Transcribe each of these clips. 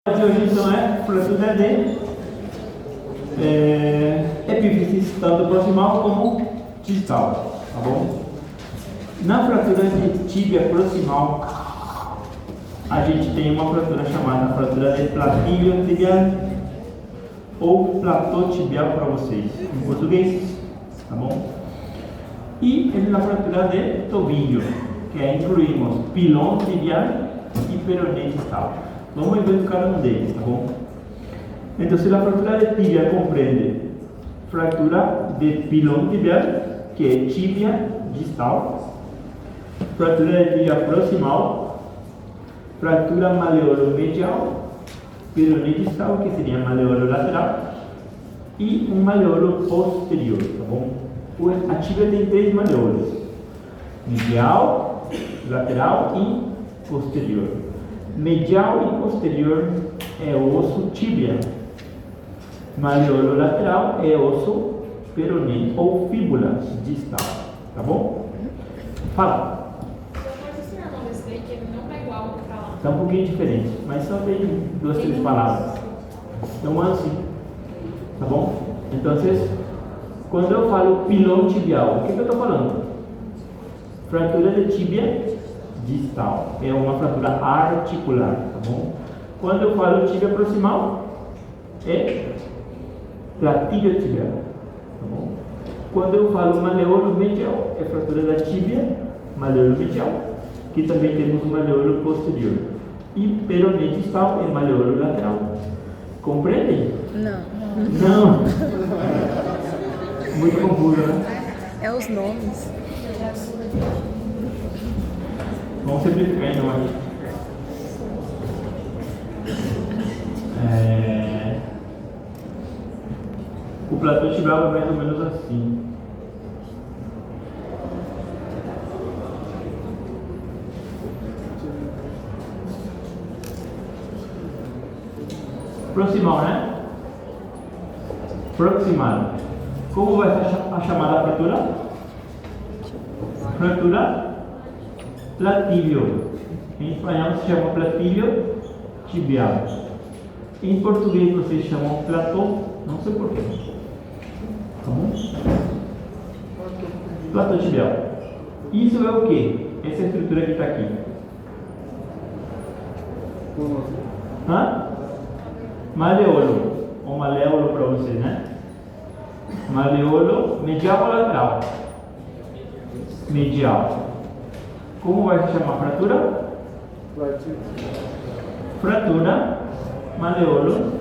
De hoje então é fratura de epífisis, tanto proximal como distal, tá bom? Na fratura de tíbia proximal, a gente tem uma fratura chamada fratura de platíbio tibial ou platô tibial para vocês, em português, tá bom? E na fratura de tobillo, que incluímos pilão tibial e peroné distal. Vamos ver cada um deles, tá bom? Então, se a fratura de tibia compreende fratura de pilão tibial, que é tibia distal, fratura de tibia proximal, fratura maleolo-medial, peroné distal, que seria maleolo lateral, e um maleolo posterior, tá bom? A tibia tem três maleolos: medial, lateral e posterior. Medial e posterior é o osso tíbia. Maleolo lateral é osso peroné ou fíbula distal, tá bom? Fala. Você pode ensinar o nome desse daí, que não é igual ao que tá lá. Tá um pouquinho diferente, mas só tem duas, três palavras. Então, assim, tá bom? Então, quando eu falo pilão tibial, o que eu estou falando? Fratura de tíbia distal, é uma fratura articular, tá bom? Quando eu falo tíbia proximal, é platíbio tibial, tá bom? Quando eu falo maleolo medial, é fratura da tíbia, maleolo medial, que também temos o maleolo posterior. E peroné distal é maleolo lateral. Compreendem? Não. Muito confuso, né? É os nomes. Vamos simplificar então aqui. O platô tibial é mais ou menos assim. Proximal, né? Proximal. Como vai ser a chamada fratura? Fratura platíbio. Em espanhol se chama platíbio tibial. Em português vocês chamam platô, não sei porquê. Tá bom? Platô tibial. Isso é o que? Essa estrutura que está aqui. Maleolo, ou maleolo para vocês, né? Maleolo medial ou lateral? Medial. Como vai se chamar a fratura? Fratura maleolo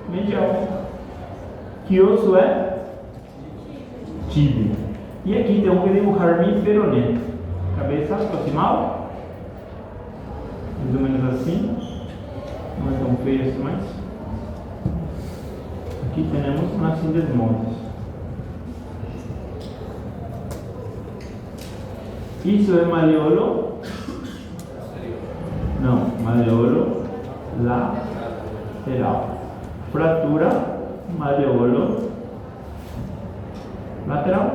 medial. Que osso é? Tíbia. E aqui temos que dibujar mi peroné. Cabeça proximal. Mais ou menos assim. Não é tão feio assim, mas aqui temos umas desmontes. Isso é maleolo? Não, maleolo lateral. Fratura maleolo lateral.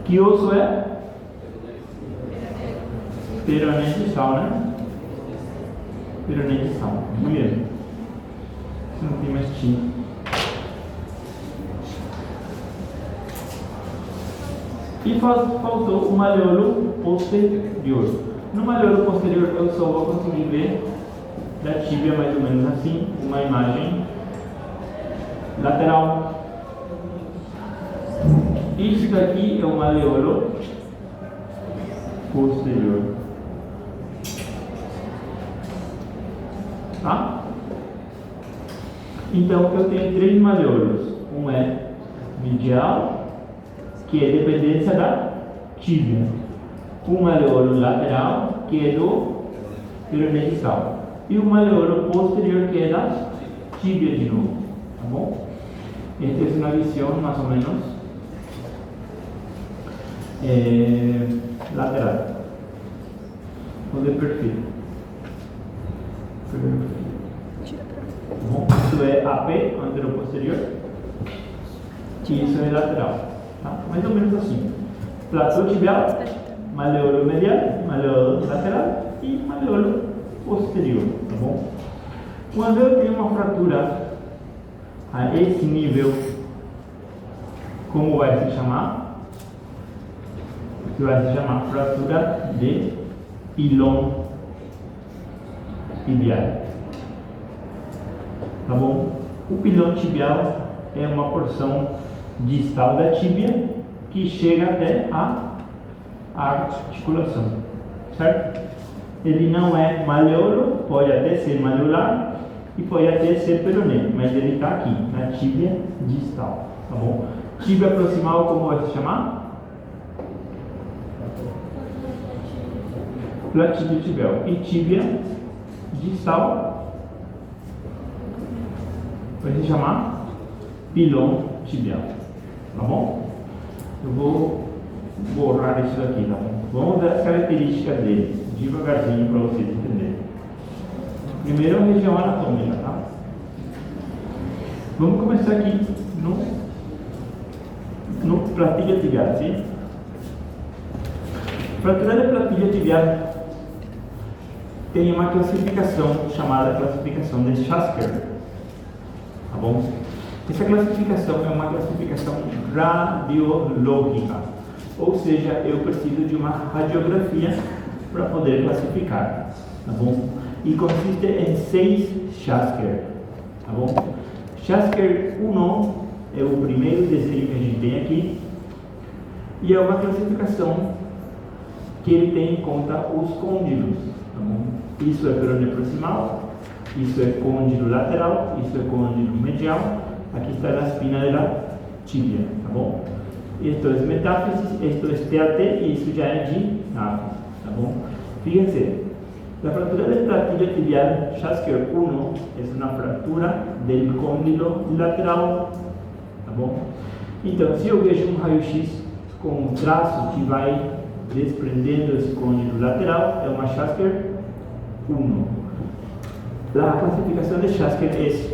Que osso é? Peroné distal, né? Peroné distal. Muito bem. Não tem mais tinta. E faltou o maleolo posterior. No maleolo posterior eu só vou conseguir ver da tíbia mais ou menos assim, uma imagem lateral. Isso daqui é o maleolo posterior. Tá? Então eu tenho três maleolos. Um é medial, que é dependência da tíbia. Um maleolo lateral, que é do peroné distal. E o maleolo posterior, que é da tíbia de novo. Tá bom? Esta é uma visão mais ou menos lateral. Ou de perfil. Bom, isso é AP, anteroposterior. E isso é lateral. Tá? Mais ou menos assim. Platô tibial, maleolo medial, maleolo lateral e posterior, tá bom? Quando eu tenho uma fratura a esse nível, como vai se chamar? Que vai se chamar fratura de pilão tibial, tá bom? O pilão tibial é uma porção distal da tíbia que chega até a articulação, certo? Ele não é maleolo, pode até ser maleolar e pode até ser peroné, mas ele está aqui, na tíbia distal, tá bom? Tíbia proximal, como vai se chamar? Platíbio tibial. E tíbia distal vai se chamar pilão tibial, tá bom? Eu vou borrar isso daqui, tá bom? Vamos ver as características dele, devagarzinho para vocês entenderem. Primeiro a região anatômica, tá? Vamos começar aqui no platilha tibial, sim? Fratura de platilha tibial tem uma classificação chamada classificação de Schasker, tá bom? Essa classificação é uma classificação radiológica, ou seja, eu preciso de uma radiografia para poder classificar, tá bom? E consiste em 6 Schasker, tá bom? Schasker 1 é o primeiro desenho que a gente tem aqui e é uma classificação que ele tem em conta os côndilos, tá bom? Isso é peroné proximal, isso é côndilo lateral, isso é côndilo medial, aqui está a espina da tíbia, tá bom? Esto es metáfisis, esto es TAT y eso ya es de áfisis, tá bom? Fíjense, la fractura de platilla tibial Schasker 1 es una fractura del cóndilo lateral, tá bom? Então, se eu vejo um raio-x com um traço que vai desprendendo esse côndilo lateral, é uma Schasker 1. La clasificación de Schasker es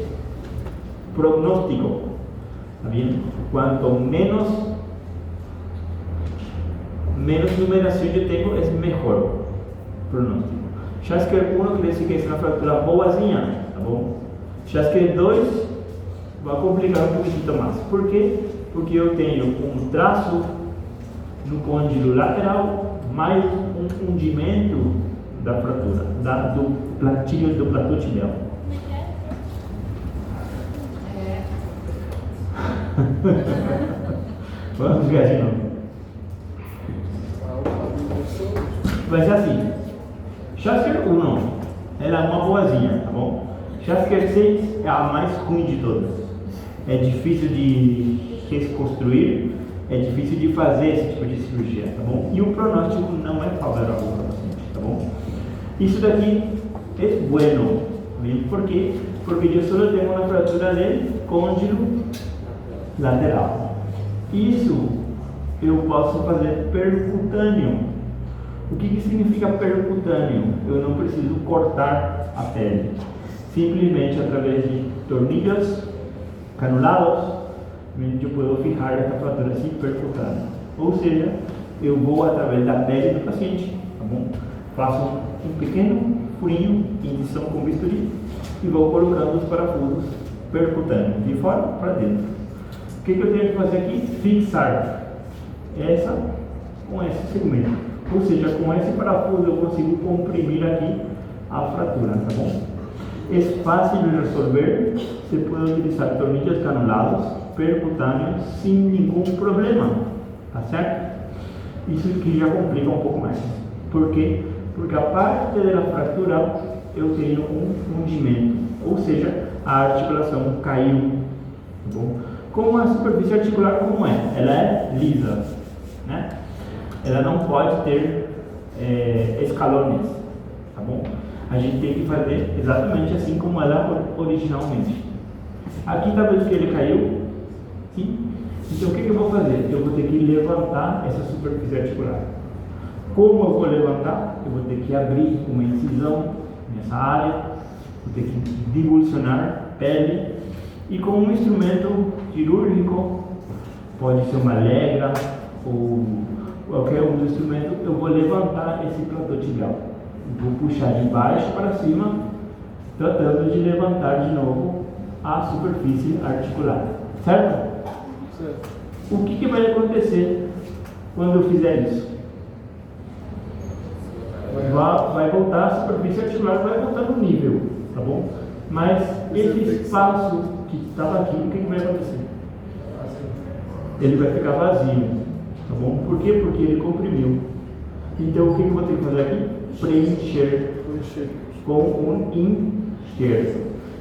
pronóstico, ¿está bien? Cuanto menos numeración yo tengo, es mejor pronóstico. Schasker 1 quiere decir que es una fractura boazinha, ¿tá bom? Schasker 2 vai complicar um pouquinho mais. Por quê? Porque eu tenho um traço no côndilo lateral, mais um fundimento da fratura, do platilho do platô tibial. Vamos ver de novo. Vai ser assim. Schasker 1, ela é uma boazinha, tá bom? Schasker 6 é a mais ruim de todas. É difícil de reconstruir, é difícil de fazer esse tipo de cirurgia, tá bom? E o pronóstico não é favorável para o paciente, tá bom? Isso daqui é bueno, ¿bien? ¿Por quê? Porque eu só tenho uma fratura de côndilo lateral. Isso eu posso fazer percutâneo. O que significa percutâneo? Eu não preciso cortar a pele. Simplesmente através de tornillos canulados, eu posso fijar essa fratura assim percutânea. Ou seja, eu vou através da pele do paciente, tá bom? Faço um pequeno furinho, injeção com bisturi e vou colocando os parafusos percutâneos, de fora para dentro. O que eu tenho que fazer aqui? Fixar essa com esse segmento. Ou seja, com esse parafuso eu consigo comprimir aqui a fratura, tá bom? É fácil de resolver, você pode utilizar tornillos canulados, percutâneos, sem nenhum problema, tá certo? Isso que já complica um pouco mais. Por quê? Porque a parte da fratura eu tenho um fundimento, ou seja, a articulação caiu, tá bom? Como a superfície articular, como é? Ela é lisa, né? Ela não pode ter escalones, tá bom? A gente tem que fazer exatamente assim como ela originalmente. Aqui está vendo que ele caiu? Sim? Então o que eu vou fazer? Eu vou ter que levantar essa superfície articular. Como eu vou levantar? Eu vou ter que abrir uma incisão nessa área, vou ter que divulsionar pele e com um instrumento cirúrgico, pode ser uma legra ou qualquer um dos instrumentos, eu vou levantar esse platô tibial. Vou puxar de baixo para cima, tratando de levantar de novo a superfície articular. Certo? Certo. O que vai acontecer quando eu fizer isso? Vai voltar, a superfície articular vai voltar no nível, tá bom? Mas esse espaço que estava aqui, o que vai acontecer? Ele vai ficar vazio, tá bom? Por quê? Porque ele comprimiu. Então o que eu vou ter que fazer aqui? Preencher com um enxerto.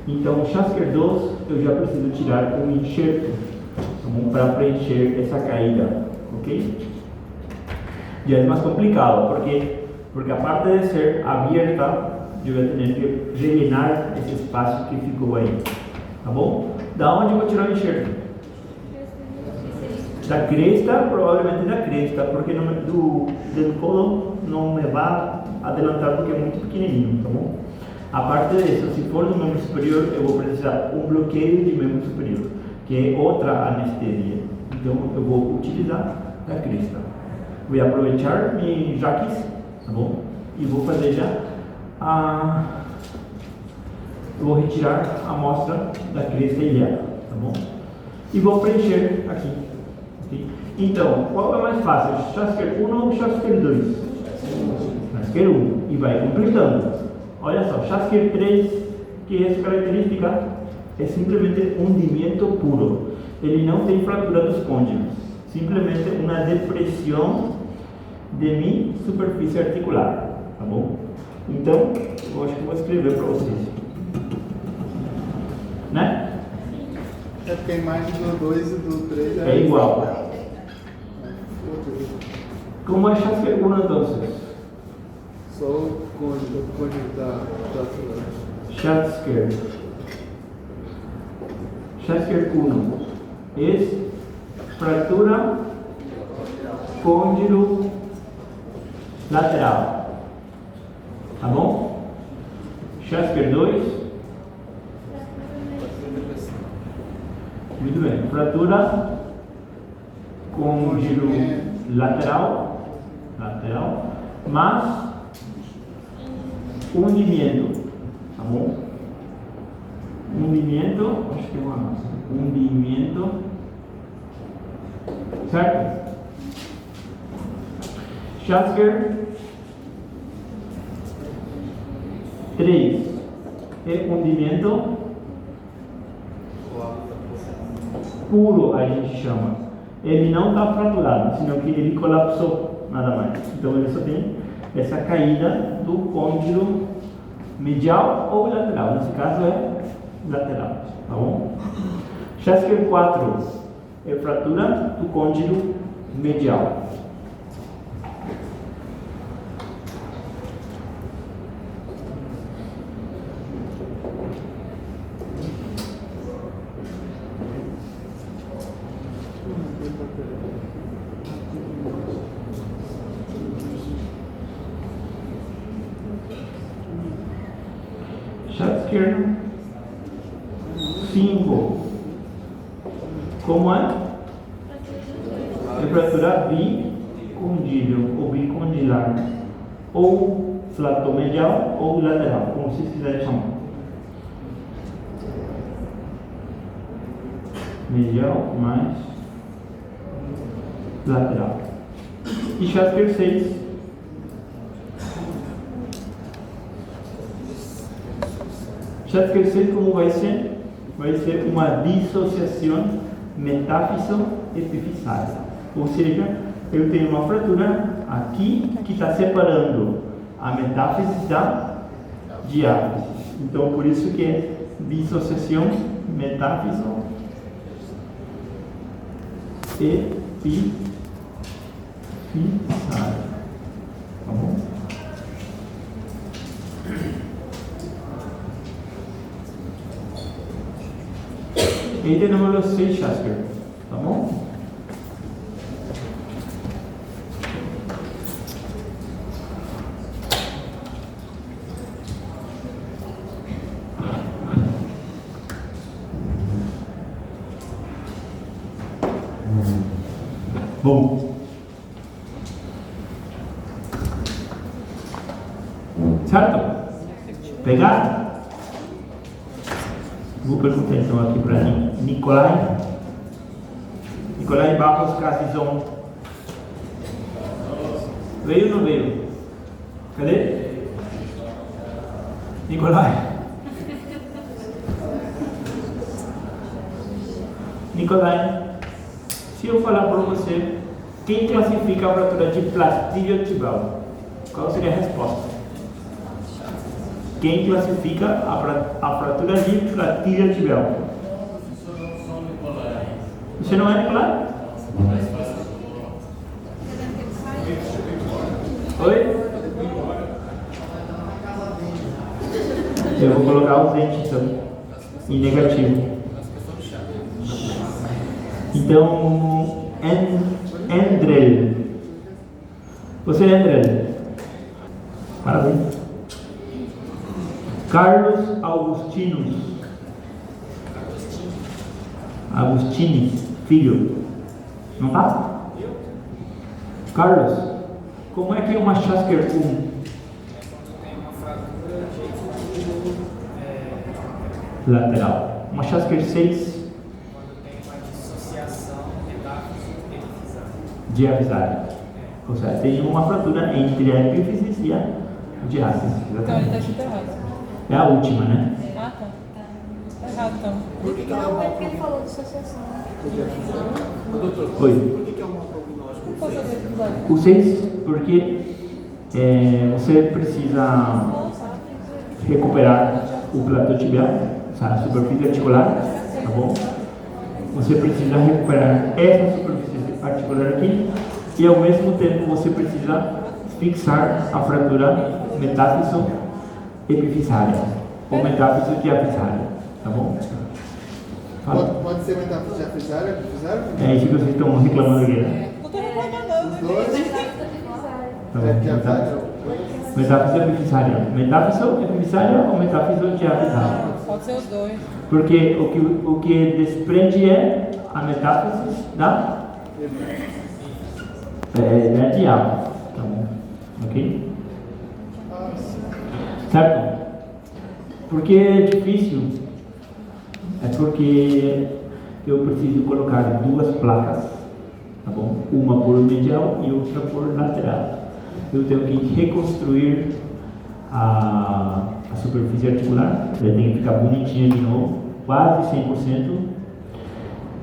Então o Schasker 2 eu já preciso tirar um enxerto, tá bom? Para preencher essa caída, ok? Já é mais complicado, porque a parte de ser aberta, eu vou ter que rellenar esse espaço que ficou aí, tá bom? Da onde eu vou tirar o enxerto? Da cresta, provavelmente da cresta, porque do colo não me vai adelantar porque é muito pequenininho, tá bom? A parte disso, se for no membro superior, eu vou precisar um bloqueio de membro superior, que é outra anestesia. Então eu vou utilizar da cresta. Vou aproveitar meu jaquis, tá bom? E vou fazer já eu vou retirar a amostra da cresta ilíaca, tá bom? E vou preencher aqui. Okay? Então, qual é mais fácil? Schasker 1 ou Schasker 2? Schasker 1. E vai completando. Olha só, Schasker 3, que é essa característica, é simplesmente hundimento puro. Ele não tem fratura dos côndilos. Simplesmente uma depressão de minha superfície articular. Tá bom? Então, eu acho que vou escrever para vocês. Né? É porque a imagem do 2 e do 3 é igual. Como é Schasker 1 então? Só o côndilo da Schasker 1 é fratura côndilo lateral. Tá bom? Schasker 2. Muito bem. Fratura côndilo lateral, mas hundimento, tá bom? Hundimento, acho que é uma massa. Hundimento, certo? Schasker 3 é hundimento puro, a gente chama. Ele não está fraturado, senão que ele colapsou, nada mais. Então ele só tem essa caída do côndilo medial ou lateral. Nesse caso é lateral, tá bom? Schasker 4 é fratura do côndilo medial. Schasker 5. Como é? É fratura bicondíleo ou bicondilar, ou flatomedial ou lateral, como vocês quiserem chamar. Medial mais lateral. E Schasker 6. Schasker 6 como vai ser? Vai ser uma dissociação metáfiso-epifisiária. Ou seja, eu tenho uma fratura aqui que está separando a metáfise da diáfise. Então, por isso que é dissociação metáfiso-epifisiária. Tá bom? Item número 6, Schasker. Tá bom? Bom. Pegar? Vou perguntar então aqui para Nicolai. Nicolai Barros Casizon. Veio ou não veio? Cadê? Nicolai? Nicolai, se eu falar para você, quem classifica a fratura de platídeo tibial? Qual seria a resposta? Quem classifica a fratura de platídeo tibial? Você não é Nicolai? Oi? Eu vou colocar ausente então, em negativo. Então, André. Você é André? Parabéns. Carlos Agostini, filho. Não tá? Carlos, como é que é uma Schasker 1? Tem uma fratura de Lateral. Uma Schasker 6 quando tem uma dissociação metáfiso-epifisal. diafisária. Ou seja, tem uma fratura entre a epífisis e a diáfise. Então ele está escrito errado. É a última, né? Ah, tá. Tá errado então. Por que Não, é é um porque ele falou de associação. Doutor, Oi. por que é um mau prognóstico? Não posso saber do lado. O 6, porque você precisa recuperar o platô tibial, a superfície articular, tá bom? Você precisa recuperar essa superfície articular aqui e ao mesmo tempo você precisa fixar a fratura metáfiso-epifisária ou metáfiso-diafisária, tá bom? Fala. Pode ser metáfise diafisária? É isso que vocês estão reclamando aqui, né? Não tô reclamando. Os dois? Tá bom? Metáfiso epifisária. Metáfiso epifisária ou metáfiso diafisária? Pode ser os dois. Porque o que desprende é a metáfise da diabo. Tá bom? Ok? Certo? Porque é difícil. É porque eu preciso colocar duas placas, tá bom? Uma por medial e outra por lateral. Eu tenho que reconstruir a superfície articular, ela tem que ficar bonitinha de novo, quase 100%.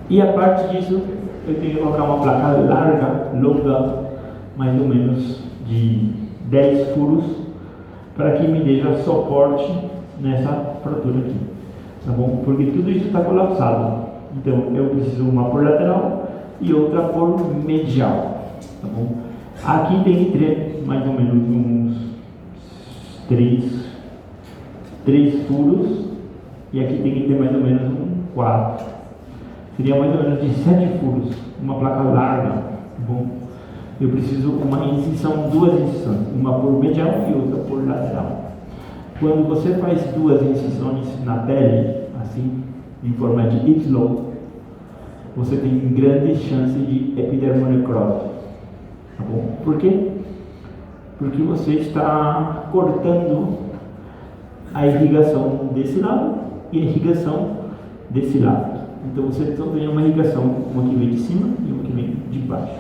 E a parte disso, eu tenho que colocar uma placa larga, longa, mais ou menos de 10 furos, para que me dê suporte nessa fratura aqui, tá bom? Porque tudo isso está colapsado. Então, eu preciso uma por lateral e outra por medial, tá bom? Aqui tem que ter mais ou menos uns 3 furos e aqui tem que ter mais ou menos 4. Seria mais ou menos de 7 furos, uma placa larga, tá bom? Eu preciso uma incisão, duas incisões, uma por medial e outra por lateral. Quando você faz duas incisões na pele, assim, em forma de Y, você tem grande chance de epidermonecrose. Tá bom? Por quê? Porque você está cortando a irrigação desse lado e a irrigação desse lado. Então você só tem uma irrigação, uma que vem de cima e uma que vem de baixo.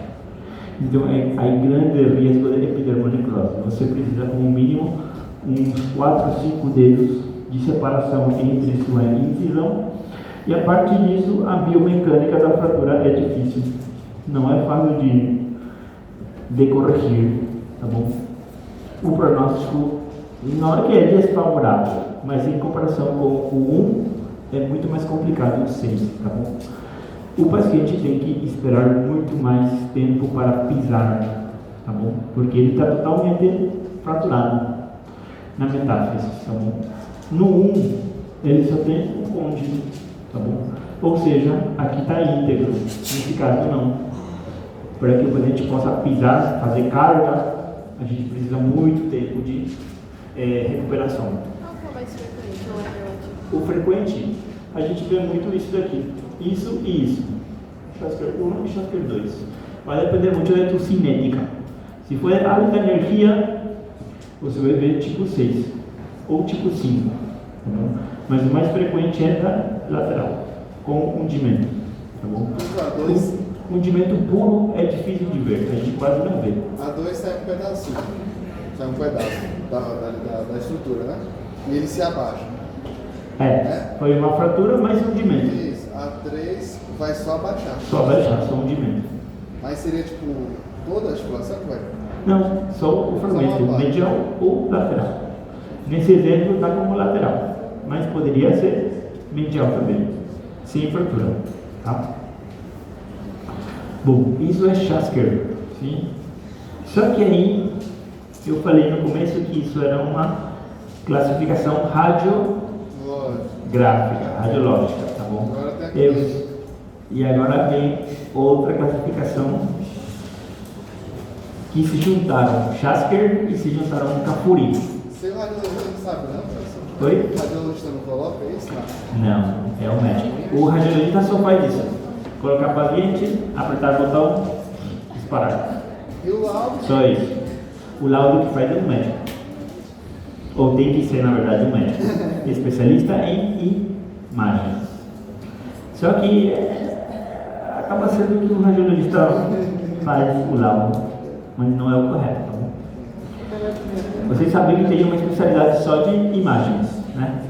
Então há grande risco de epidermonecrose. Você precisa, como mínimo, uns 4 ou 5 dedos de separação entre sua incisão. E a partir disso, a biomecânica da fratura é difícil. Não é fácil de corrigir, tá bom? O prognóstico não é que é desfavorável, mas em comparação com o 1, é muito mais complicado o 6, tá bom? O paciente tem que esperar muito mais tempo para pisar, tá bom? Porque ele está totalmente fraturado na metáfise, tá bom? No 1, ele só tem um côndilo, tá bom? Ou seja, aqui está íntegro, nesse caso não. Para que o paciente possa pisar, fazer carga, a gente precisa muito tempo de recuperação. Qual que é o mais frequente? Não é relativo. O frequente, a gente vê muito isso daqui, isso e isso, Schasker 1 e Schasker 2. Vai depender muito da cinética. Se for alta energia, você vai ver tipo 6. ou tipo 5. Tá bom? Mas o mais frequente é da lateral, com hundimento. Tá bom? O A2, O hundimento puro é difícil de ver, a gente quase não vê. A2 sai um pedacinho. Sai um pedaço da estrutura, né? E ele se abaixa. Foi uma fratura, mas hundimento. Isso. A3 vai só abaixar. Só abaixar, só hundimento. Mas seria tipo toda a articulação que vai? Não, só o fragmento uma parte. medial ou lateral. Nesse exemplo está como lateral, mas poderia ser medial também, sem fratura. Tá? Bom, isso é Schasker, sim? Só que aí eu falei no começo que isso era uma classificação radiográfica, radiológica, tá bom? Agora tem aqui. E agora vem outra classificação que se juntaram Schasker e se juntaram Kafuri. Seu radiologista não sabe, não, professor? Oi? O radiologista não coloca isso, não? Não, é o médico. O radiologista só faz isso: colocar paciente, apertar o botão, disparar. E o laudo? Só isso. O laudo que faz é o médico. Ou tem que ser, na verdade, um médico. Especialista em imagens. Só que acaba sendo que o radiologista faz o laudo, mas não é o correto. Tá bom? Vocês sabem que tem uma especialidade só de imagens, né?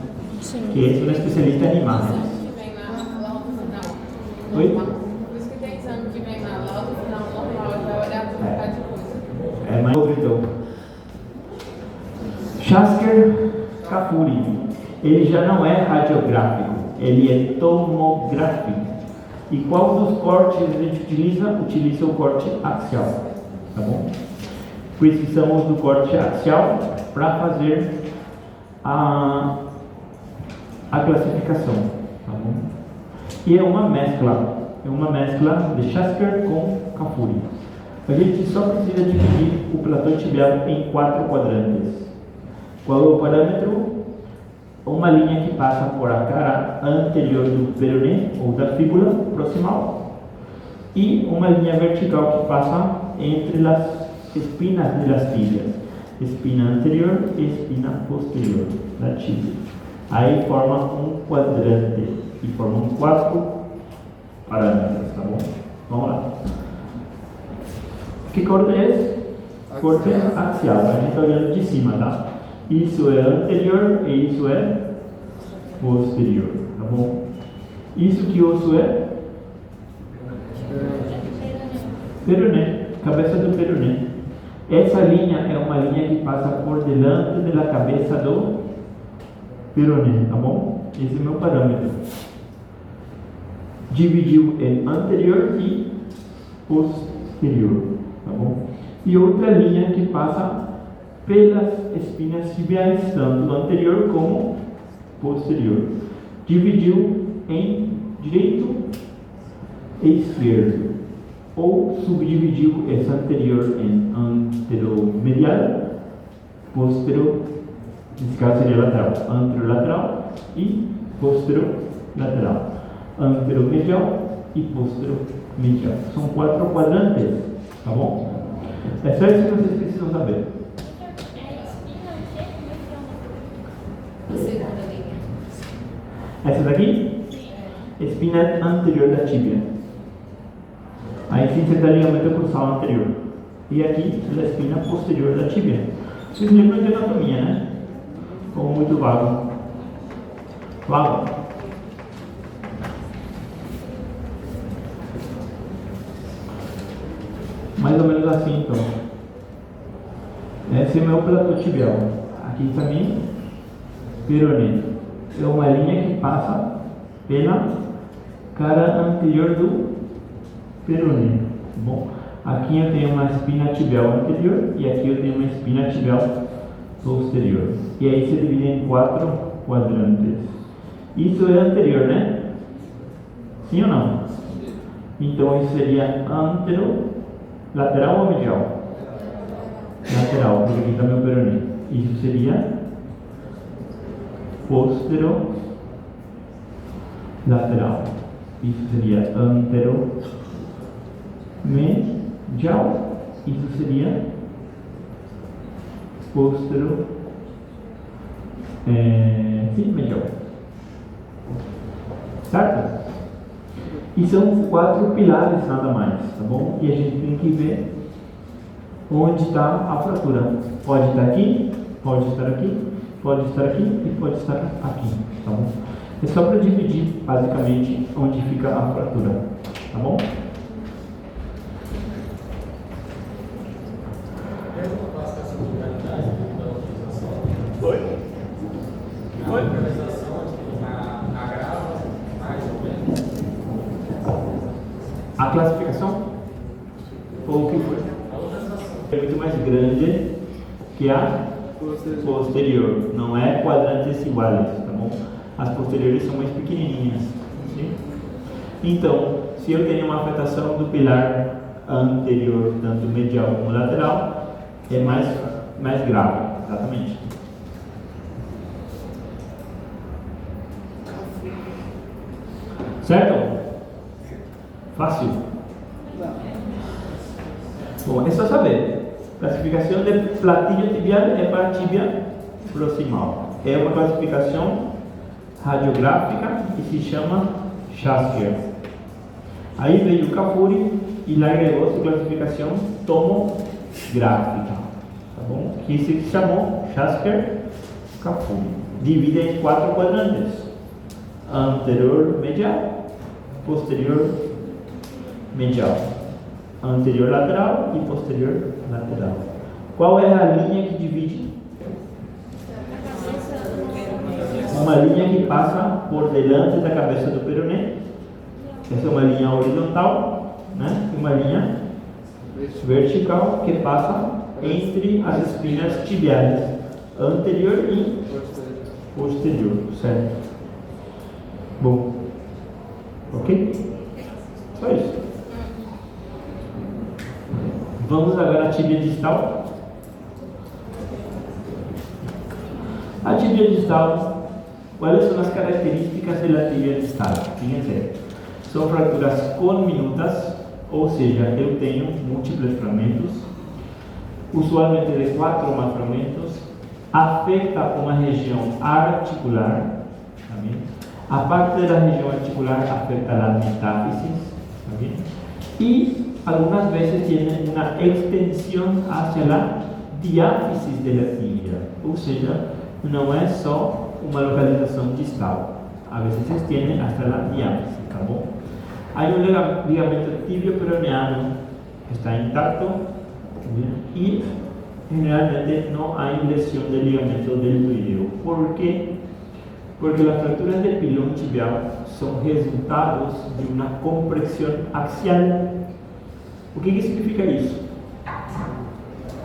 Sim. Que esse é um especialista em imagens. Que vem na laudo final. Oi? Por isso que tem exame que vem na laudo final normal, vai olhar por um bocado de coisa. É mais outro então. Schasker Kafuri, ele já não é radiográfico, ele é tomográfico. E qual dos cortes a gente utiliza? Utiliza o corte axial, tá bom? Precisamos do corte axial para fazer a classificação, tá bom? E é uma mescla de Schasker com Kafuri. A gente só precisa dividir o platô tibial em 4 quadrantes. Qual é o parâmetro? Uma linha que passa por a cara anterior do peroné ou da fíbula proximal e uma linha vertical que passa entre as espinas das tíbias, espina anterior e espina posterior da tíbia. Aí forma um quadrante e formam 4 parâmetros, tá bom? Vamos lá. Que corte é esse? Corte axial. A gente está olhando de cima, tá? Isso é anterior e isso é posterior, tá bom? Isso que osso é? Peroné, cabeça do peroné. Essa linha é uma linha que passa por delante da cabeça do peroné, tá bom? Esse é o meu parâmetro. Dividiu em anterior e posterior, tá bom? E outra linha que passa pelas espinas tibiais, tanto anterior como posterior. Dividiu em direito e esquerdo, ou subdividiu essa anterior em anteromedial, posterior, nesse caso seria lateral, anterolateral e posterolateral, anteromedial e posteromedial. São 4 quadrantes, tá bom? É só isso que vocês precisam saber. Essa daqui? Espina anterior da tíbia. Aí sim você dá ligamento cruçal anterior. E aqui é a espina posterior da tíbia. Vocês lembram de anatomia, né? Ou muito vago? Vago. Mais ou menos assim então. Esse é o meu platô tibial. Aqui também, peroné. É uma linha que passa pela cara anterior do peroné. Bom, aqui eu tenho uma espina tibial anterior e aqui eu tenho uma espina tibial posterior. E aí se divide em 4 quadrantes. Isso é anterior, né? Sim ou não? Então isso seria antero, lateral ou medial? Lateral, porque aqui está meu peroné. Isso seria postero lateral. Isso seria antero medial. Isso seria postero Sim, medial. Certo? E são 4 pilares nada mais, tá bom? E a gente tem que ver onde está a fratura. Pode estar aqui, pode estar aqui, pode estar aqui e pode estar aqui, tá bom? É só para dividir basicamente onde fica a fratura, tá bom? Oi? Oi? A classificação? Ou o que foi? É muito mais grande que a posterior. Não é quadrantes iguais, tá bom? As posteriores são mais pequenininhas. Sim? Então, se eu tenho uma afetação do pilar anterior, tanto medial como lateral, é mais grave, exatamente. Certo? Fácil. Bom, é só saber. Classificação de platillo tibial é para tibia proximal. É uma classificação radiográfica que se chama Schasker. Aí veio o Cafuri e lá agregou sua classificação tomográfica, tá bom? Que se chamou Schasker-Cafuri. Divide em 4 quadrantes: anterior medial, posterior medial, anterior lateral e posterior lateral. Qual é a linha que divide? Uma linha que passa por delante da cabeça do peroné. Essa é uma linha horizontal, né? Uma linha vertical que passa entre as espinas tibiais anterior e posterior, certo? Bom, ok? Só isso. Vamos agora à tibia distal. A tibia distal, quais são as características da tibia distal? Fíjense, são fraturas conminutas, ou seja, eu tenho múltiplos fragmentos, usualmente de 4 ou mais fragmentos, afeta uma região articular, tá bem? A parte da região articular afeta a metáfisis, tá bem? E algumas vezes tem uma extensão hacia a diáfisis da tibia, ou seja, não é só uma localização distal, a vezes se estende até a diáfisis, tá bom? Aí o ligamento tibio-peroneano está intacto, tá bem? E generalmente não há lesão do ligamento deltoideo. Por quê? Porque as fraturas de pilão tibial são resultados de uma compressão axial. O que significa isso?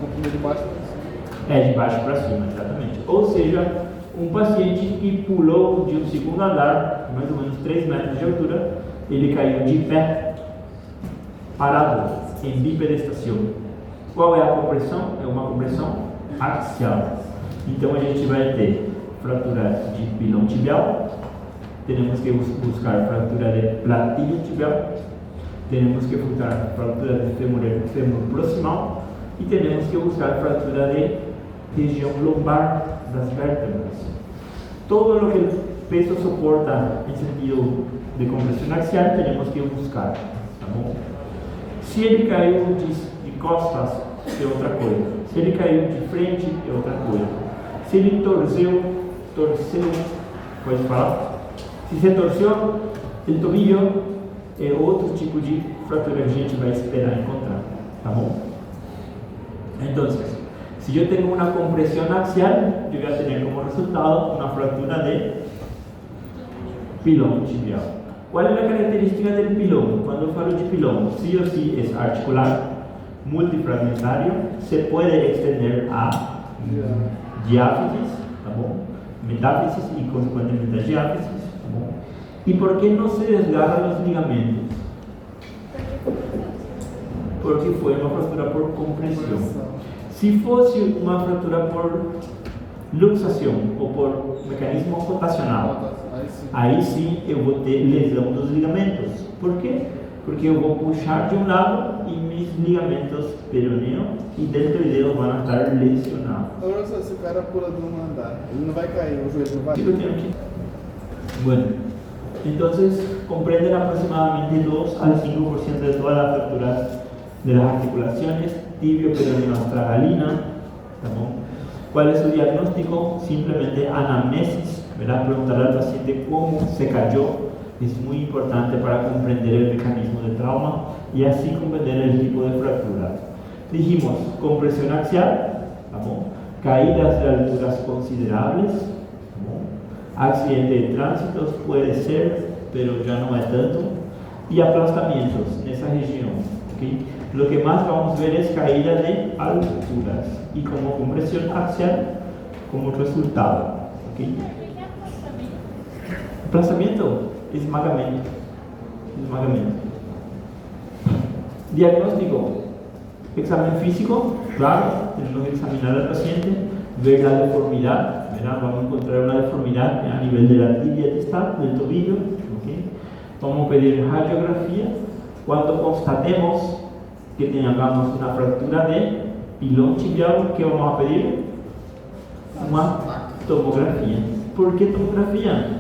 Comprimido de baixo para cima. É de baixo para cima, exatamente. Ou seja, um paciente que pulou de um segundo andar, mais ou menos 3 metros de altura, ele caiu de pé, parado, em bipedestação. Qual é a compressão? É uma compressão axial. Então a gente vai ter fratura de pilão tibial, temos que buscar fratura de platillo tibial, temos que buscar fratura de fêmur proximal e temos que buscar fratura de região lombar das vértebras. Todo o que o peso suporta em sentido de compressão axial temos que buscar, tá bom? Se ele caiu de costas, é outra coisa. Se ele caiu de frente, é outra coisa. Se ele torceu, pode falar? Se você torceu o tobillo, é outro tipo de fratura que a gente vai esperar encontrar, tá bom? Então, se eu tenho uma compressão axial, eu vou ter como resultado uma fratura de pilão tibial. Qual é a característica do pilão? Quando eu falo de pilão, sí ou sí é articular, multifragmentário, se pode estender a diáfisis, tá bom? Metáfisis e consequentemente a diáfisis, tá bom? E por que não se desgarram os ligamentos? Porque foi uma fratura por compressão. Se fosse uma fratura por luxação ou por mecanismo rotacional, aí sim eu vou ter lesão dos ligamentos. Por quê? Porque eu vou puxar de um lado y mis ligamentos peroneo y deltoideo van a estar lesionados. Agora, se o cara pula de um andar, ele não vai cair, o joelho não vai. Yo tengo que- Bueno, entonces comprenden aproximadamente 2 al 5% de todas las fracturas de las articulaciones tibio peroneo astragalina. ¿Tá? ¿Cuál es su diagnóstico? Simplemente anamnesis, ¿verdad? Preguntarle al paciente cómo se cayó. Es muy importante para comprender el mecanismo de trauma y así comprender el tipo de fractura. Dijimos compresión axial, ¿tá? Caídas de alturas considerables, ¿tá? Accidente de tránsitos puede ser, pero ya no es tanto, y aplastamientos en esa región. ¿Okay? Lo que más vamos a ver es caída de alturas y como compresión axial como resultado. ¿Okay? Aplastamiento, esmagamento. Diagnóstico, examen físico, claro, tenemos que examinar al paciente, ver la deformidad, ¿verdad? Vamos a encontrar una deformidad a nivel de la tibia distal, del tobillo, ¿okay? Vamos a pedir radiografía. Cuando constatemos que tengamos una fractura de pilón tibial, ¿qué vamos a pedir? Uma tomografia. ¿Por qué tomografia?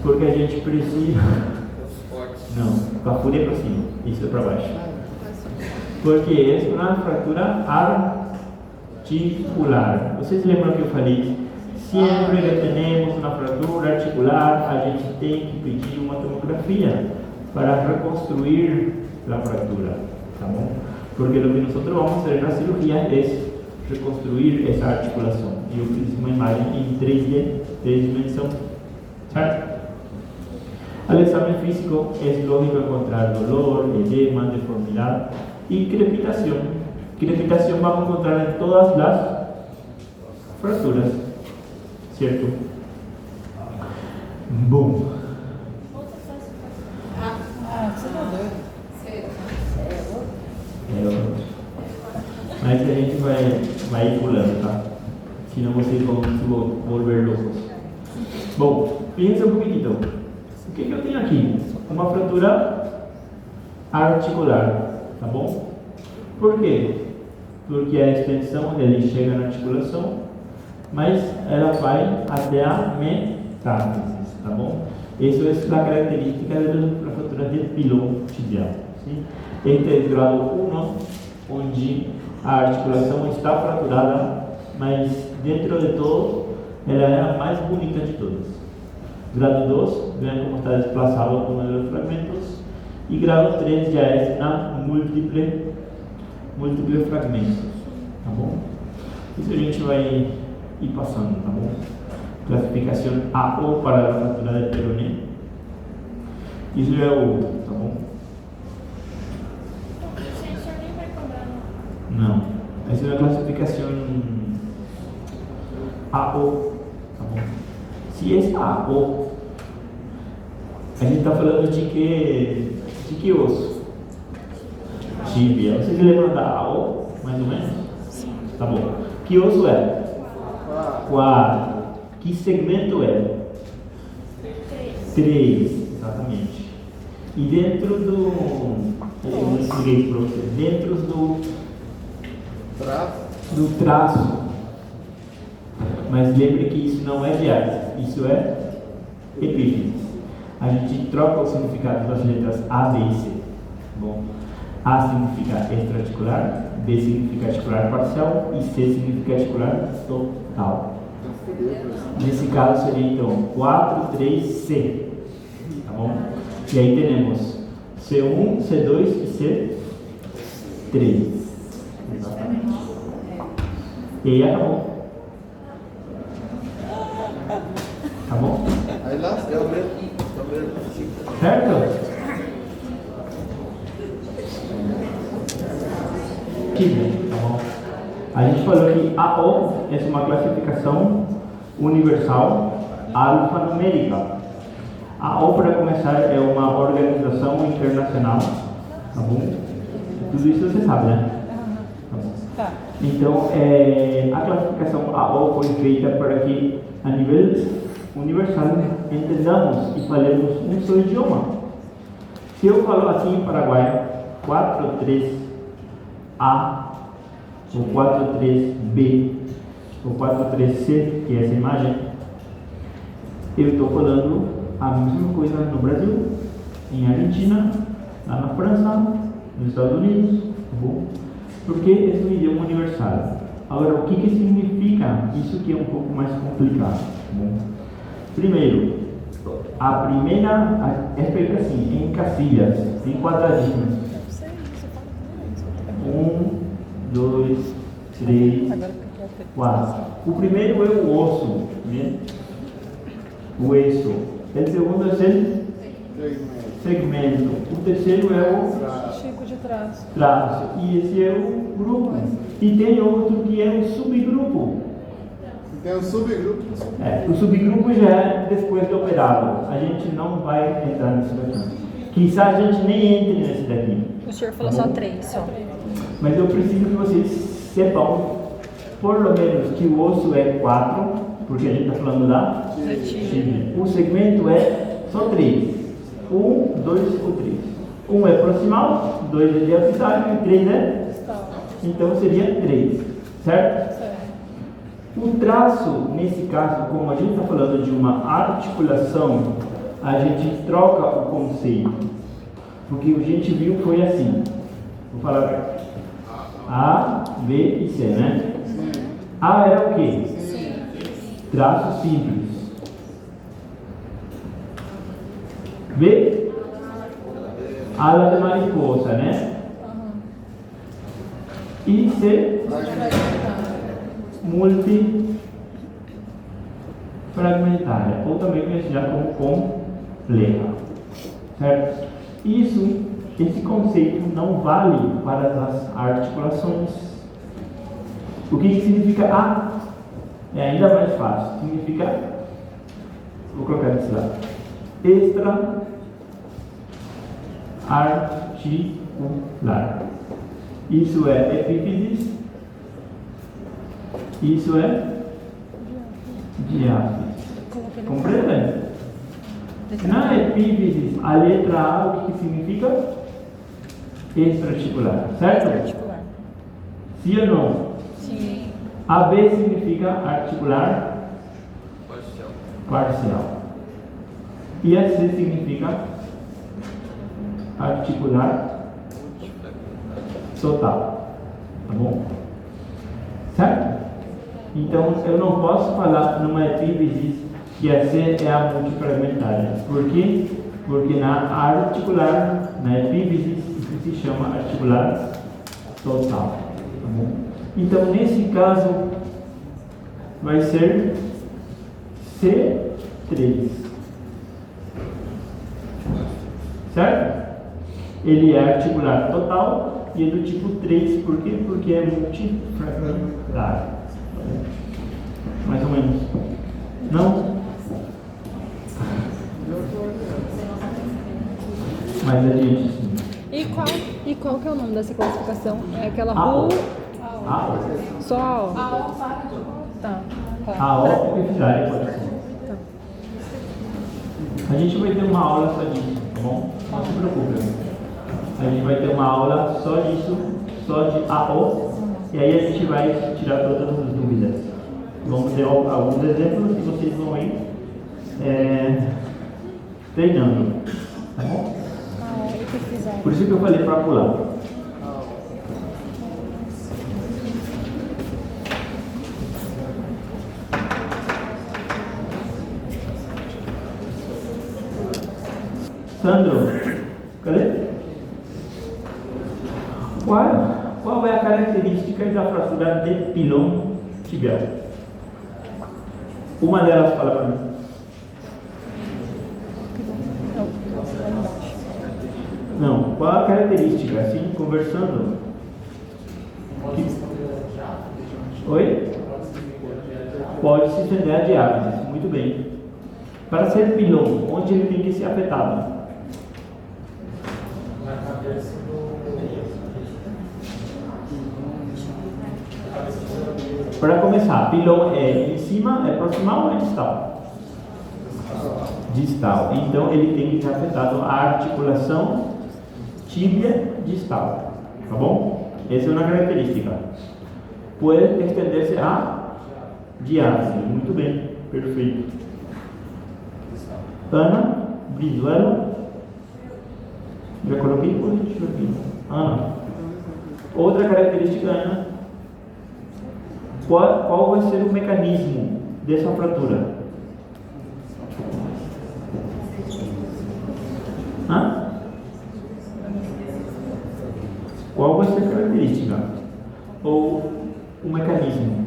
Porque a gente precisa. Não, Cafuri é para cima, isso é para baixo. Porque é uma fratura articular. Vocês lembram que eu falei? Sempre que temos uma fratura articular, a gente tem que pedir uma tomografia para reconstruir a fratura, tá bom? Porque o que nós vamos fazer na cirurgia é reconstruir essa articulação. E eu fiz uma imagem em 3D, 3 dimensões, certo? Al examen físico es lógico encontrar dolor, edema, deformidad y crepitación. Crepitación vamos a encontrar en todas las fracturas, ¿cierto? Boom. Ah, você tá doido. Mas a gente vai ir pulando, tá? Senão vocês vão se volver loucos. Bom, pensa um pouquinho então. O que eu tenho aqui? Uma fratura articular, tá bom? Por quê? Porque a extensão dele chega na articulação, mas ela vai até a metáfise, tá bom? Isso é a característica da fratura de pilão tibial. Sim? Este é o grado 1, onde a articulação está fraturada, mas dentro de todo, ela é a mais bonita de todas. Grado 2, vean como está desplazado uno de los fragmentos. Y grado 3 ya es na múltiple fragmentos. Tá bom? Isso a gente vai ir passando, tá bom? Classificação AO para a fratura del peroné. Isso é o, tá bom? Não. Essa é a classificação AO, tá bom? Se esse AO, a gente está falando de que osso? Tíbia. Vocês lembram da AO, mais ou menos? Sim. Tá bom. Que osso é? 4. Que segmento é? 3, exatamente. E dentro do... Eu expliquei para vocês. Dentro do traço. Mas lembre que isso não é diástase, isso é epífise. A gente troca o significado das letras A, B e C. Bom, A significa extraarticular, B significa articular parcial e C significa articular total. Nesse caso seria então 4, 3, C. Tá bom? E aí teremos C1, C2 e C3. Exatamente. E aí acabou. Tá bom? Aí lá é o mesmo. Certo? Tá bom? A gente falou que AO é uma classificação universal alfanumérica. A AO, para começar, é uma organização internacional. Tá bom? Tudo isso você sabe, né? Tá bom. Tá. Então, a classificação AO foi feita para que, a nível universal, entendamos e falemos um só idioma. Se eu falo assim em Paraguai, 43A ou 43B ou 43C, que é essa imagem, eu estou falando a mesma coisa no Brasil, em Argentina, lá na França, nos Estados Unidos, tá bom? Porque esse é um idioma universal. Agora, o que significa isso, que é um pouco mais complicado, tá bom? Primeiro, é feita assim, em casilhas, em quadradinhos. 1, 2, 3, 4. O primeiro é o osso, né? O eixo. O segundo é o segmento. O terceiro é o Tipo de traço. traço. E esse é o grupo. E tem outro que é o subgrupo. Tem um subgrupo. O subgrupo já é depois do operado. A gente não vai entrar nisso daqui. Quizá a gente nem entre nesse daqui. O senhor falou só 3, só. Mas eu preciso que vocês sepam, por lo menos, que o osso é 4, porque a gente está falando da tíbia. O segmento é só 3. 1, 2 ou 3. 1 é proximal, 2 é diafisário e 3 é? Então seria 3, certo? O traço, nesse caso, como a gente está falando de uma articulação, a gente troca o conceito. Porque a gente viu foi assim. Vou falar A, B e C, né? A era o quê? Traço simples. B, ala de mariposa, né? E C, multifragmentária, ou também conhecida como completa, certo? Esse conceito não vale para as articulações. O que significa A? É ainda mais fácil. Significa, vou colocar desse lado, extra-articular. Isso é epífisis. Isso é diáfisis. Compreende? Na epífisis, a letra A, o que significa? Extra-articular, certo? Articular. Sim ou não? Sim. A B significa articular parcial. E a C significa articular total. Tá bom? Certo? Então, eu não posso falar numa epífisis que a C é a multifragmentária. Por quê? Porque na articular, na epífisis, isso se chama articular total. Tá bom? Então, nesse caso, vai ser C3. Certo? Ele é articular total e é do tipo 3. Por quê? Porque é multifragmentário. Mais ou menos. Não? Mais adiante, sim. E qual que é o nome dessa classificação? É aquela AO. RU? AO. Só AO? Tá. AO é epifisária, pode ser. Tá. A gente vai ter uma aula só disso, tá bom? Não se preocupe. A gente vai ter uma aula só disso, só de AO, e aí a gente vai tirar todas as dúvidas. Vamos ter alguns exemplos e vocês vão ir treinando, tá bom? Por isso que eu falei para pular. Sandro, cadê? Qual é a característica da fratura de pilão tibial? Uma delas fala para mim. Não, qual a característica? Assim, conversando. Oi? Pode se estender a diáfise, muito bem. Para ser pilão, onde ele tem que ser afetado? Para começar, pilão é em cima, é proximal ou é distal? Distal. Então ele tem que ser afetado a articulação tíbia distal, tá bom? Essa é uma característica. Pode estender-se a diáfise. Muito bem, perfeito. Ana, Brizuela. Já coloquei por aqui. Ana. Outra característica, Ana. Qual vai ser o mecanismo dessa fratura? Qual vai ser a característica? Ou o mecanismo?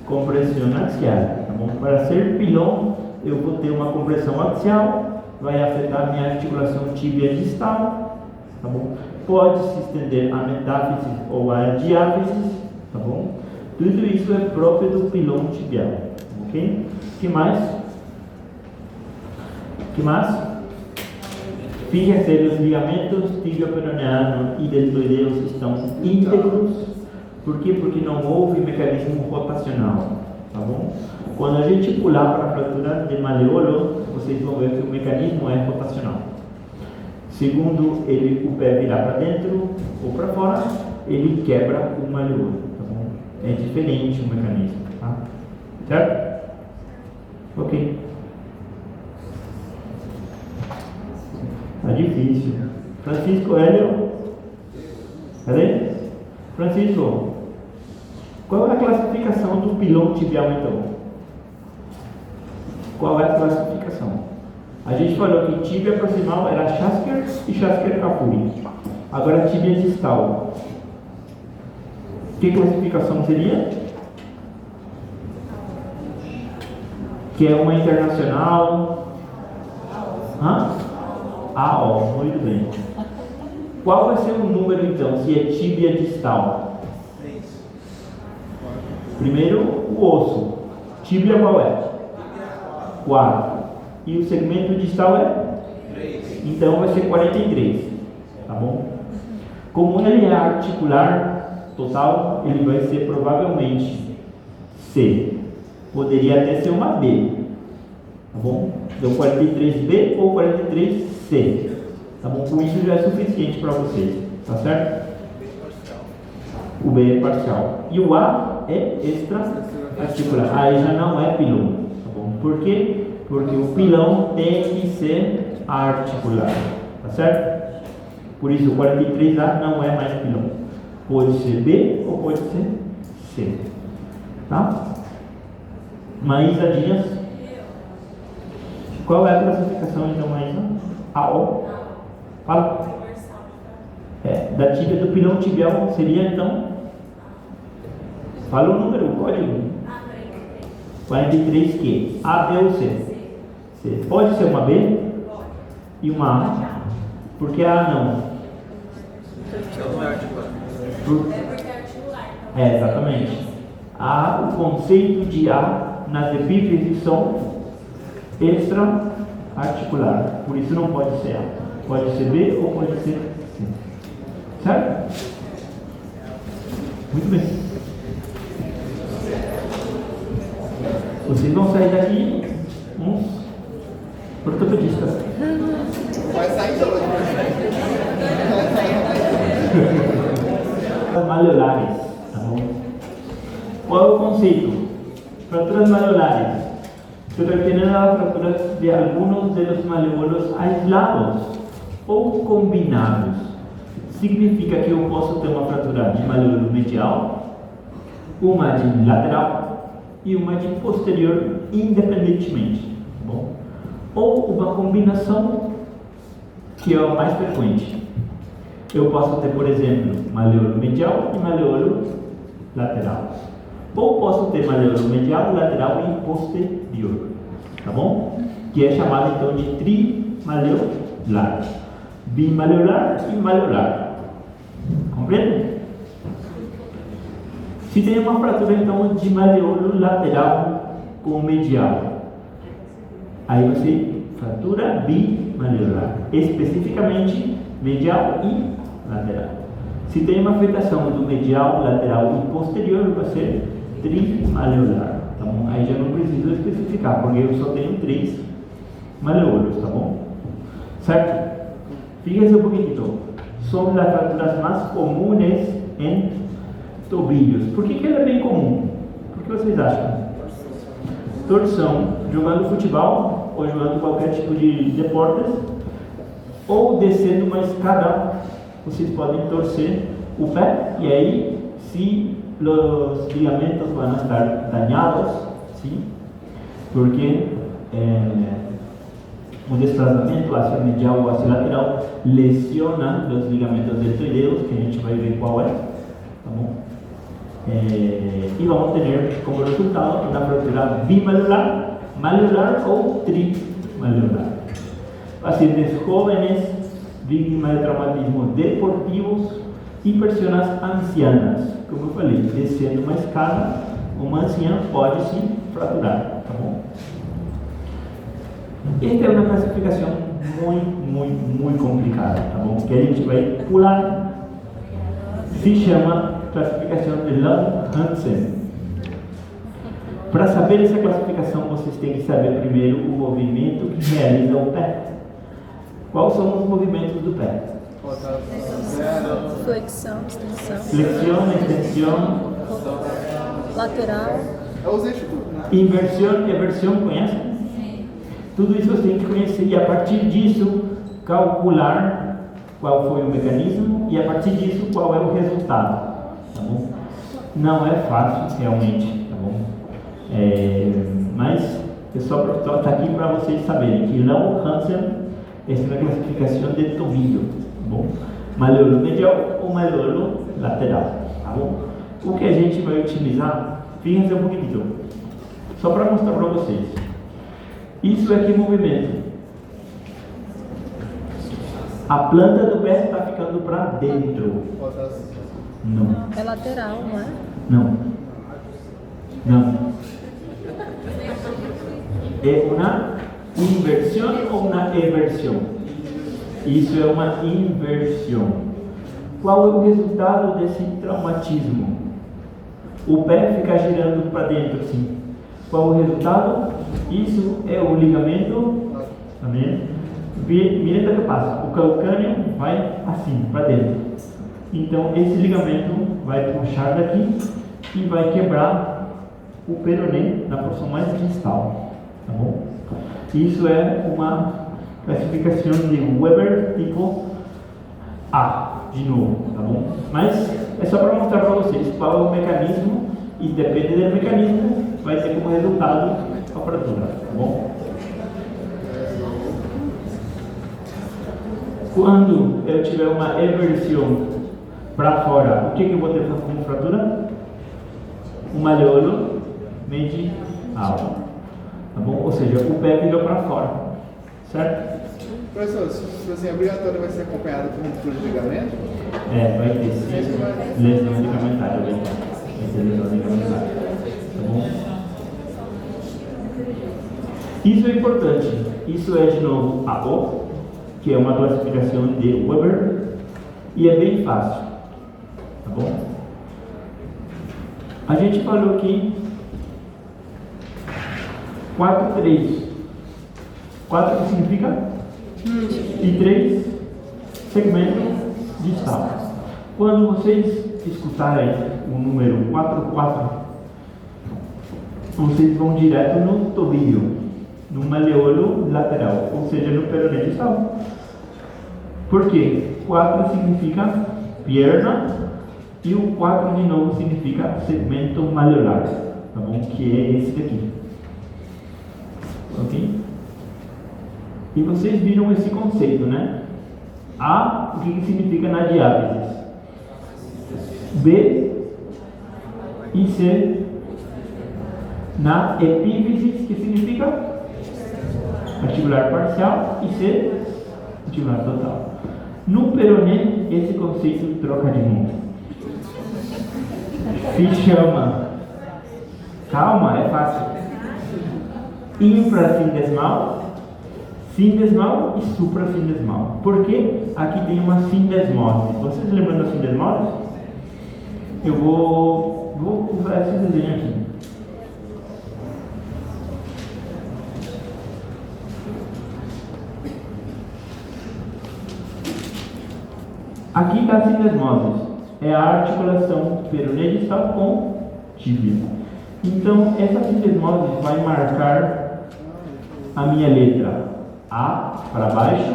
Compressão axial. Tá bom? Para ser pilão, eu vou ter uma compressão axial, vai afetar minha articulação tíbia distal, tá bom? Pode se estender a metáfise ou a diáfise, tá bom? Tudo isso é próprio do pilão tibial, ok? Que mais? Fíjense, os ligamentos tibio-peroneano e deltoideus estão íntegros. Por quê? Porque não houve mecanismo rotacional, tá bom? Quando a gente pular para a fratura de maleolo, vocês vão ver que o mecanismo é rotacional. Segundo o pé virar para dentro ou para fora, ele quebra o maleolo, tá bom? É diferente o mecanismo, tá? Certo? Ok. Tá difícil. Francisco Hélio. Cadê? Francisco, qual é a classificação do pilão tibial então? Qual é a classificação? A gente falou que tíbia proximal era Schasker e Schasker-Capuri. Agora tíbia distal. Que classificação seria? Que é uma internacional. AO, muito bem. Qual vai ser o número então, se é tíbia distal? 3. Primeiro, o osso. Tíbia qual é? 4. E o segmento distal é? 3. Então vai ser 43. Tá bom? Como ele é articular total, ele vai ser provavelmente C. Poderia até ser uma B. Tá bom? Então 43B ou 43C. Tá bom? Com isso já é suficiente para vocês. Tá certo? O B é parcial. E o A é extra-articular. Aí já não é pilão. Tá bom? Por quê? Porque o pilão tem que ser articular. Tá certo? Por isso o 43A não é mais pilão. Pode ser B ou pode ser C. Tá? Maísa Dias. Qual é a classificação então, Maísa? AO. Fala. Da tíbia do pilão tibial seria então? Fala o número, o código. 43 que? A, B ou C? C. Pode ser uma B e uma A. Por que A não? Exatamente. O conceito de A nas epífises são extra-articular. Por isso não pode ser A. Pode ser B ou pode ser C. Certo? Muito bem. Vocês vão sair daqui uns ortopedistas. Vai sair de hoje. Maleolares. Tá bom? Qual é o conceito? Fraturas maleolares. Se refieren a las fraturas de algunos de los maleolos aislados ou combinados. Significa que eu posso ter uma fratura de maleolo medial, uma de lateral e uma de posterior independentemente. Tá bom? Ou uma combinação, que é o mais frequente. Eu posso ter, por exemplo, maleolo medial e maleolo lateral. Ou posso ter maleolo medial, lateral e posterior. Tá bom? Que é chamado então de trimaleolar. Bimaleolar e maleolar. Compreende? Se tem uma fratura então de maleolo lateral com medial, aí vai ser fratura bimaleolar, especificamente medial e lateral. Se tem uma afetação do medial, lateral e posterior, vai ser trimaleolar. Então aí já não preciso especificar, porque eu só tenho 3 maleolos, tá bom? Certo? Fíjense un poquitito. Son las fraturas más comunes en tobillos. Por que ela é bem comum? Por que vocês acham? Torção, jogando futebol ou jogando qualquer tipo de deportes, ou descendo uma escada, vocês podem torcer o pé, e aí, se os ligamentos vão estar dañados, sim, porque o desplazamento hacia medial ou hacia lateral lesiona os ligamentos deltoideus, que a gente vai ver qual é, tá bom? E vamos ter como resultado uma fratura bimalular, malular ou trimalular. Pacientes jóvenes, vítimas de traumatismos deportivos e pessoas ancianas. Como eu falei, descendo uma escada, uma anciã pode se fraturar, tá bom? Esta é uma classificação muito complicada, tá bom? Que a gente vai pular. Se chama classificação de Lange-Hansen. Para saber essa classificação, vocês têm que saber primeiro o movimento que realiza o pé. Quais são os movimentos do pé? Flexão, extensão. Flexião, extensão, Lateral. É os eixos tudo, né? inversão e eversão, conhece? Tudo isso você tem que conhecer e a partir disso calcular qual foi o mecanismo e a partir disso qual é o resultado, tá bom? Não é fácil realmente, tá bom? Mas é só tá aqui para vocês saberem que Lange-Hansen é uma classificação de tobilho, tá bom? Maleolo medial ou maleolo lateral, tá bom? O que a gente vai utilizar, fíjense um pouquinho, só para mostrar para vocês. Isso é que movimento. A planta do pé está ficando para dentro. Não. É lateral, não é? Não. Não. É uma inversão ou uma eversão? Isso é uma inversão. Qual é o resultado desse traumatismo? O pé fica girando para dentro assim. Qual o resultado? Isso é o ligamento. Tá vendo? Mira o que passa. O calcâneo vai assim, para dentro. Então, esse ligamento vai puxar daqui e vai quebrar o peroné na porção mais distal. Tá bom? Isso é uma classificação de Weber tipo A, de novo, tá bom? Mas é só para mostrar para vocês qual é o mecanismo e depende do mecanismo, vai ter como resultado a fratura, tá bom? Quando eu tiver uma eversão para fora, o que eu vou ter como fratura? Um maleolo medial, tá bom? Ou seja, o pé virou para fora, certo? Professor, se assim, a obrigatória vai ser acompanhada por ruptura de ligamento? Vai ter sim, lesão ligamentar, vai ter lesão ligamentar, tá bom? Isso é importante, isso é de novo a O, que é uma classificação de Weber, e é bem fácil, tá bom? A gente falou aqui 4-3. 4 que significa? E 3 segmentos distal. Quando vocês escutarem o número 4-4, vocês vão direto no tobilho, no maleolo lateral, ou seja, no peroné distal. Por quê? 4 significa perna e o 4 de novo significa segmento maleolar, tá bom? Que é esse daqui. Ok? E vocês viram esse conceito, né? A, o que significa na diátesis? B e C na epífisis, que significa articular parcial, e C, articular total. No peroné, esse conceito troca de nome. Se chama, calma, é fácil, infrasindesmal, sindesmal e suprasindesmal. Porque aqui tem uma sindesmose. Vocês lembram da sindesmose? Eu vou usar esse desenho aqui. Aqui está a sindesmose. É a articulação peroné distal com tíbia. Então, essa sindesmose vai marcar a minha letra A para baixo,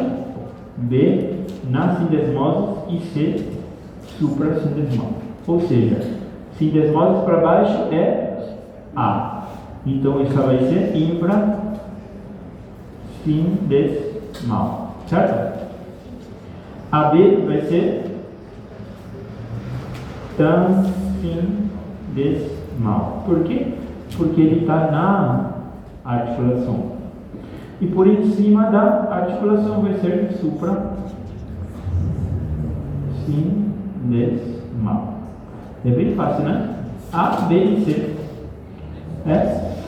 B na sindesmose e C suprassindesmose. Ou seja, sindesmose para baixo é A. Então, essa vai ser infrasindesmal, certo? A B vai ser transindesmal. Por quê? Porque ele está na articulação. E por em cima da articulação vai ser suprassindesmal. É bem fácil, né? A, B e C.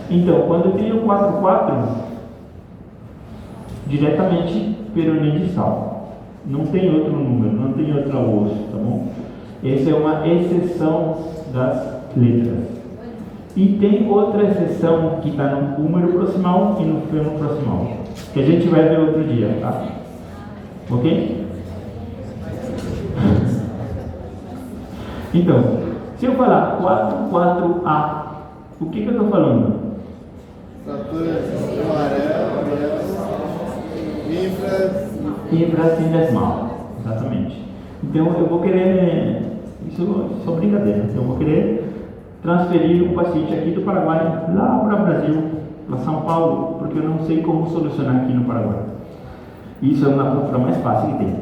Então, quando eu tenho 4, diretamente peroné distal. Não tem outro número, não tem outro osso, tá bom? Essa é uma exceção das letras. E tem outra exceção que está no húmero proximal e no fêmur proximal, que a gente vai ver outro dia, tá? Ok? Então, se eu falar 4A, o que eu estou falando? Fratura amarela, infrasindesmal, exatamente. Então eu vou querer, isso é brincadeira, eu vou querer transferir um paciente aqui do Paraguai lá para o Brasil, para São Paulo, porque eu não sei como solucionar aqui no Paraguai. Isso é uma cultura mais fácil que tem.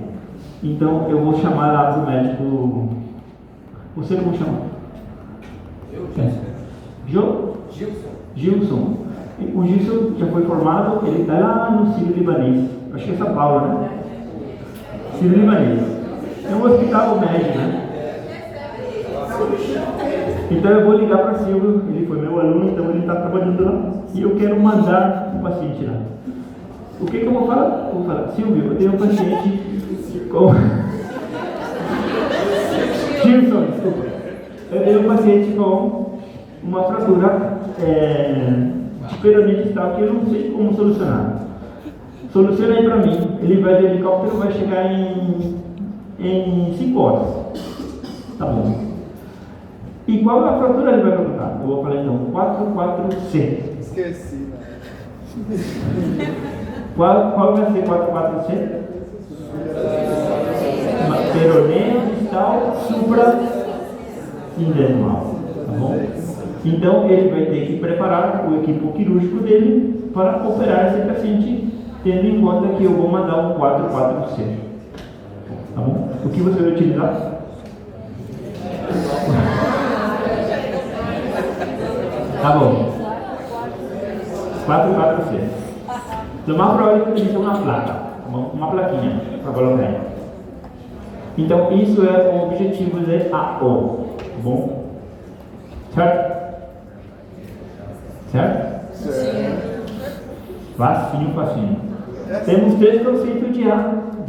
Então eu vou chamar lá para o médico. Você como chama? Gilson. O Gilson já foi formado, ele está lá no Sírio-Libanês. Acho que é São Paulo, né? Sírio-Libanês. É um hospital médico, né? Então eu vou ligar para Silvio, ele foi meu aluno, então ele está trabalhando lá. E eu quero mandar um paciente lá. O que eu vou falar? Vou falar, Silvio, eu tenho um paciente com... Gilson, desculpa. Eu tenho um paciente com uma fratura de peroné distal que eu não sei como solucionar. Soluciona aí para mim. Ele vai de helicóptero, vai chegar em 5 horas. Tá bom. E qual é a fratura ele vai perguntar? Eu vou falar então 44C. Esqueci, né? Qual vai ser 44C? Peroné distal suprassindesmal. Tá bom? Então ele vai ter que preparar o equipo quirúrgico dele para operar esse paciente, tendo em conta que eu vou mandar um 44C. Tá bom? O que você vai utilizar? Tá bom. 44C. Então, mais provável que utilize uma placa, tá bom? Uma plaquinha para colocar aí. Então, isso é o objetivo de AO, tá bom? Certo? Certo? Facinho. Temos 3 conceitos de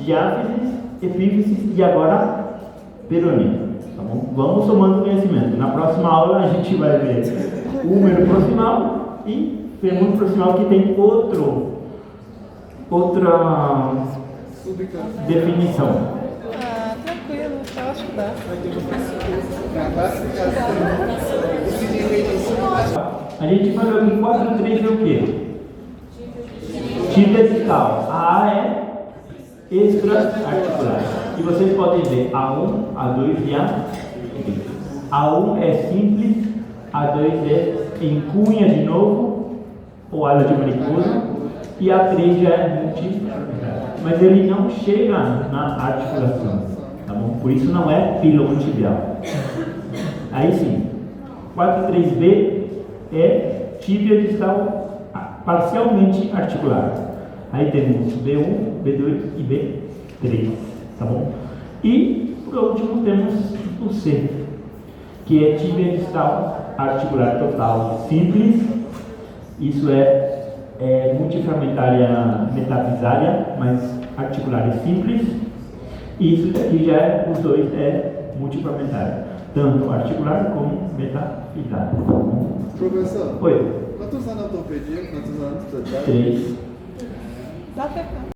diáfise, epífise e agora peroné. Tá bom? Vamos somando conhecimento. Na próxima aula a gente vai ver o húmero proximal e fêmur proximal, que tem outra definição. Tranquilo, eu acho que dá. A gente falou que 4-3 é o quê? Tíbia distal. A é extra-articular. E vocês podem ver A1, A2 e A3. A1 é simples, A2 é em cunha de novo, ou ala de mariposa, e A3 já é multi, mas ele não chega na articulação, tá bom? Por isso não é pilão tibial. Aí sim, 4-3B é tíbia distal parcialmente articular. Aí temos B1, B2 e B3, tá bom? E por último temos o C, que é tíbia distal articular total simples. Isso é multifragmentária metafisária, mas articular é simples. E isso daqui já os dois é multifragmentária, tanto articular como metafisária. Professor, Oi. quantos anos ortopedia? Quantos anos? 3. Dá tempo.